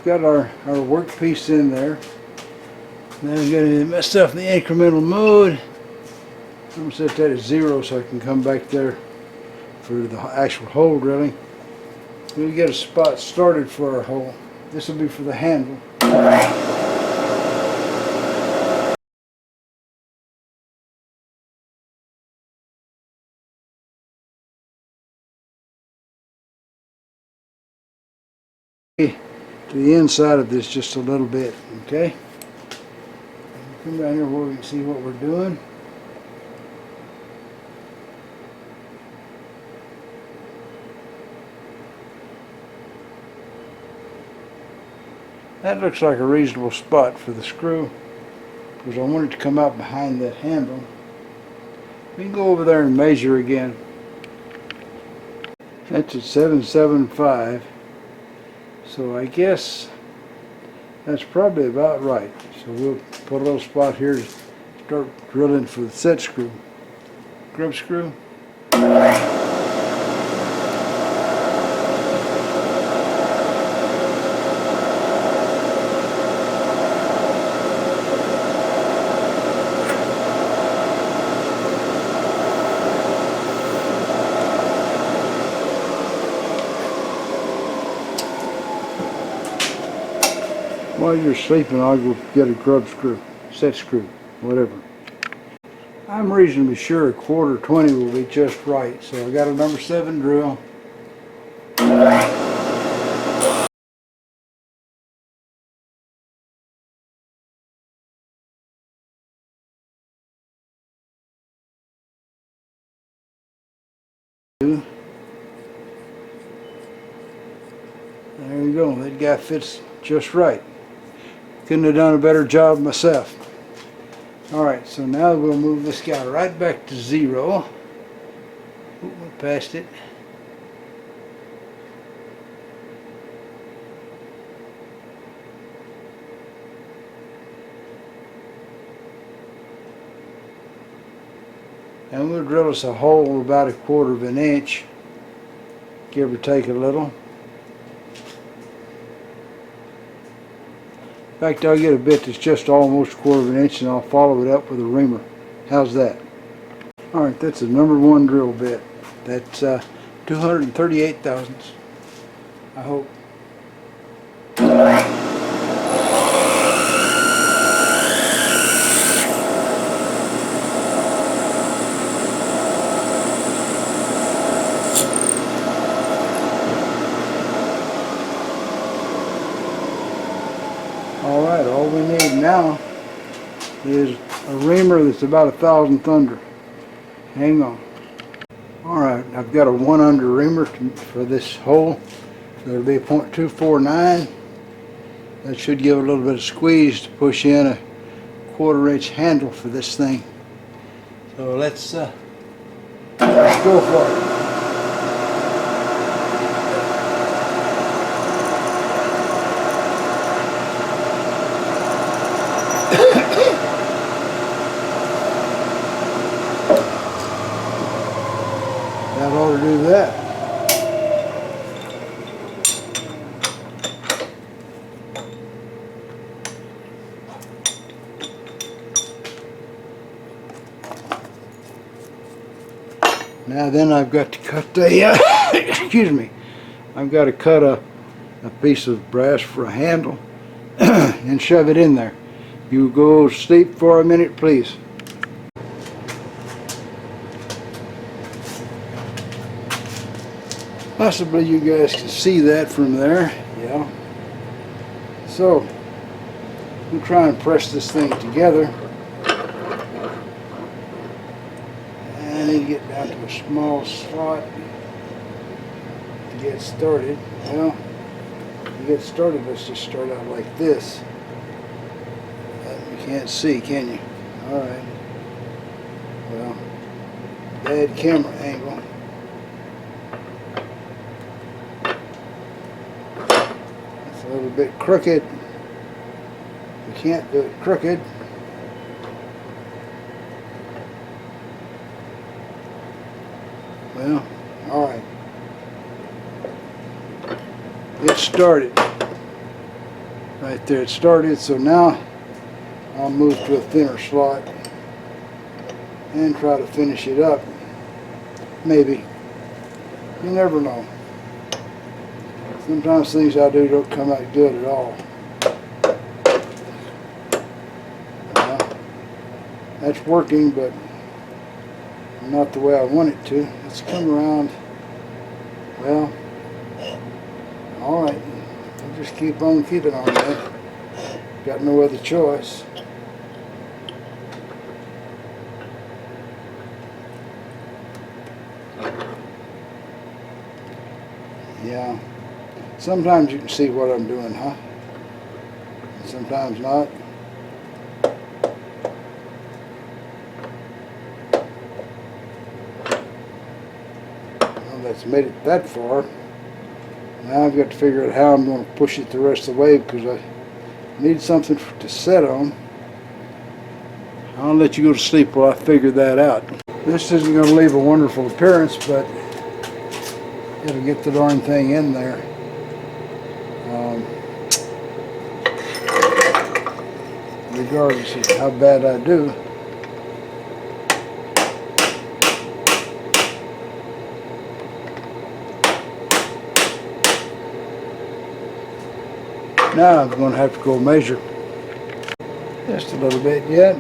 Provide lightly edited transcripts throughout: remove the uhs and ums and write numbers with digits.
got our workpiece in there. Now I'm going to get myself in the incremental mode. I'm going to set that at 0 so I can come back there for the actual hole drilling. We'll get a spot started for our hole. This will be for the handle. To the inside of this just a little bit, okay? Come down here where we can see what we're doing. That looks like a reasonable spot for the screw because I want it to come out behind that handle. We can go over there and measure again. That's at 775. So I guess that's probably about right. So we'll put a little spot here to start drilling for the set screw. Grub screw. While you're sleeping, I'll go get a grub screw, set screw, whatever. I'm reasonably sure a 1/4 will be just right. So I got a number 7 drill. There you go, that guy fits just right. Couldn't have done a better job myself. Alright, so now we'll move this guy right back to 0. Oop, we passed it. And we'll drill us a hole about 1/4 of an inch, give or take a little. In fact, I'll get a bit that's just almost 1/4 of an inch and I'll follow it up with a reamer. How's that? Alright, that's a number 1 drill bit. That's 238 thousandths, I hope. Alright, all we need now is a reamer that's about 1,000th under. Hang on. Alright, I've got a 1 under reamer for this hole. So it'll be a .249. That should give a little bit of squeeze to push in a 1/4 inch handle for this thing. So let's go for it. That ought to do that. Now then I've got to cut the, excuse me, I've got to cut a piece of brass for a handle and shove it in there. You go sleep for a minute, please. Possibly you guys can see that from there, yeah. So, we'll try and press this thing together. And then get down to a small slot to get started. Well, to get started, let's just start out like this. You can't see, can you? Alright. Well, bad camera angle. It's a little bit crooked. You can't do it crooked. Well, alright. Get started. Right there it started, so now I'll move to a thinner slot and try to finish it up. Maybe. You never know. Sometimes things I do don't come out good at all. That's working, but not the way I want it to. Let's come around. Well, alright. I'll just keep on keeping on that. Got no other choice. Yeah. Sometimes you can see what I'm doing, huh? And sometimes not. Well, that's made it that far. Now I've got to figure out how I'm going to push it the rest of the way because I need something to set on. I'll let you go to sleep while I figure that out. This isn't going to leave a wonderful appearance, but it'll get the darn thing in there. Regardless of how bad I do. Now I'm going to have to go measure just a little bit yet.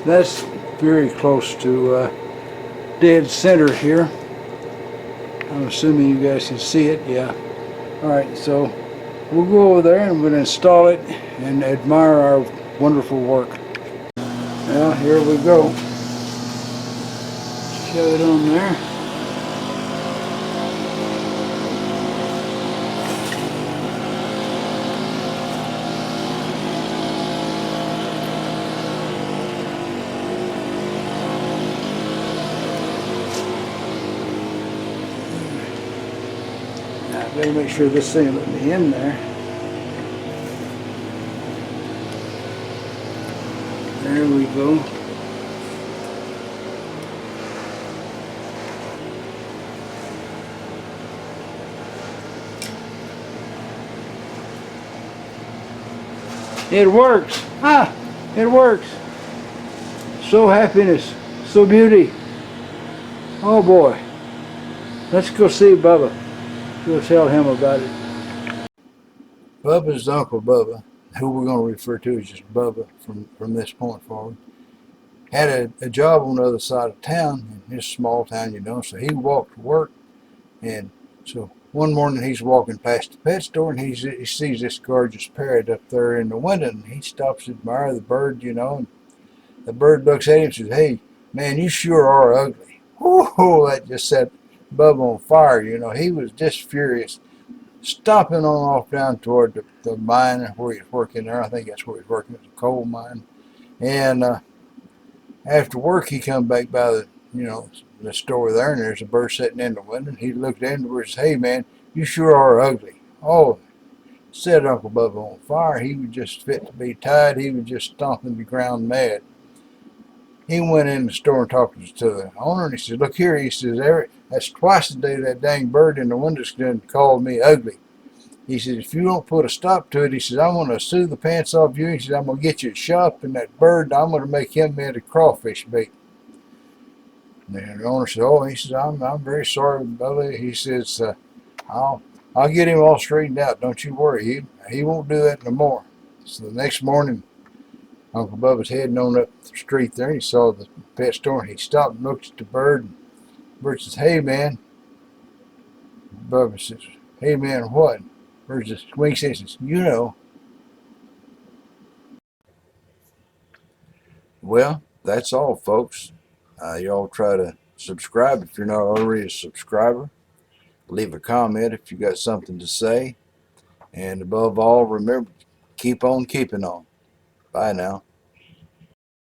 That's very close to dead center here. I'm assuming you guys can see it. Yeah. Alright, so we'll go over there and we'll install it and admire our wonderful work. Now here we go. Shove it on there. Better make sure this thing will let me in there. There we go. It works. Ah, it works. So happiness, so beauty. Oh boy. Let's go see Bubba. We'll tell him about it. Bubba's Uncle Bubba, who we're going to refer to as just Bubba from this point forward, had a job on the other side of town, in his small town, you know, so he walked to work. And so one morning he's walking past the pet store and he sees this gorgeous parrot up there in the window, and he stops to admire the bird, you know, and the bird looks at him and says, "Hey, man, you sure are ugly." Whoa, that just set Bubba on fire, you know. He was just furious, stopping on off down toward the mine where he's working there. I think that's where he's working, it's a coal mine. And after work, he come back by the store there, and there's a bird sitting in the window. And he looked in and says, "Hey, man, you sure are ugly." Oh, set Uncle Bubba on fire. He was just fit to be tied. He was just stomping the ground mad. He went in the store and talked to the owner, and he says, "Look here," he says, "that's twice a day that dang bird in the window's done called me ugly." He says, "If you don't put a stop to it," he says, "I'm going to sue the pants off you." He says, "I'm going to get you a shop, and that bird, I'm going to make him into crawfish bait." And the owner said, "Oh," he says, I'm very sorry, Bubba." He says, I'll get him all straightened out. Don't you worry. He won't do that no more." So the next morning, Uncle Bubba's heading on up the street there, and he saw the pet store, and he stopped and looked at the bird. And the bird says, "Hey, man." Bubba says, "Hey, man, what?" Bird just winks and says, "You know." Well, that's all, folks. Y'all try to subscribe if you're not already a subscriber. Leave a comment if you got something to say. And above all, remember, keep on keeping on. Bye now.